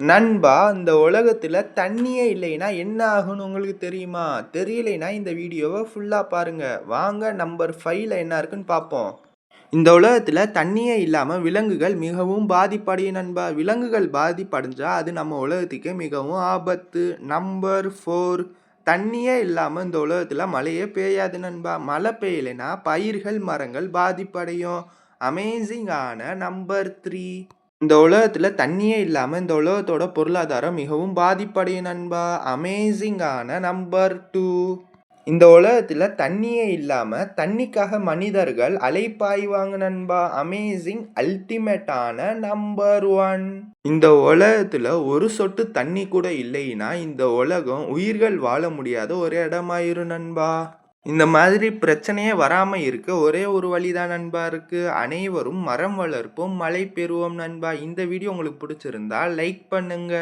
நண்பா, இந்த உலகத்துல தண்ணியே இல்லைன்னா என்ன ஆகும்னு உங்களுக்கு தெரியுமா? தெரியலைன்னா இந்த வீடியோவ ஃபுல்லா பாருங்க. வாங்க நம்பர் 5ல என்ன இருக்குன்னு பார்ப்போம். இந்த உலகத்துல தண்ணியே இல்லாம விலங்குகள் மிகவும் பாதிப்படையும் நண்பா. விலங்குகள் பாதிப்படைஞ்சா அது நம்ம உலகத்துக்கே மிகவும் ஆபத்து. நம்பர் 4, தண்ணியே இல்லாம இந்த உலகத்துல மழையே பெய்யாது நண்பா. மழை பெய்யலைன்னா பயிர்கள், மரங்கள் பாதிப்படையும். அமேசிங்கான நம்பர் 3, இந்த உலகத்துல தண்ணியே இல்லாம இந்த உலகத்தோட பொருளாதாரம் மிகவும் பாதிப்படையும் நண்பா. அமேசிங்கான நம்பர் 2, இந்த உலகத்துல தண்ணியே இல்லாம தண்ணிக்காக மனிதர்கள் அலைப்பாய்வாங்க நண்பா. அமேசிங் அல்டிமேட்டான நம்பர் 1, இந்த உலகத்துல ஒரு சொட்டு தண்ணி கூட இல்லைன்னா இந்த உலகம் உயிர்கள் வாழ முடியாத ஒரு இடமாயிரும் நண்பா. இந்த மாதிரி பிரச்சனையே வராம இருக்க ஒரே ஒரு வழிதான் நண்பா இருக்கு. அனைவரும் மரம் வளர்ப்போம், மழை பெறுவோம் நண்பா. இந்த வீடியோ உங்களுக்கு பிடிச்சிருந்தா லைக் பண்ணுங்க.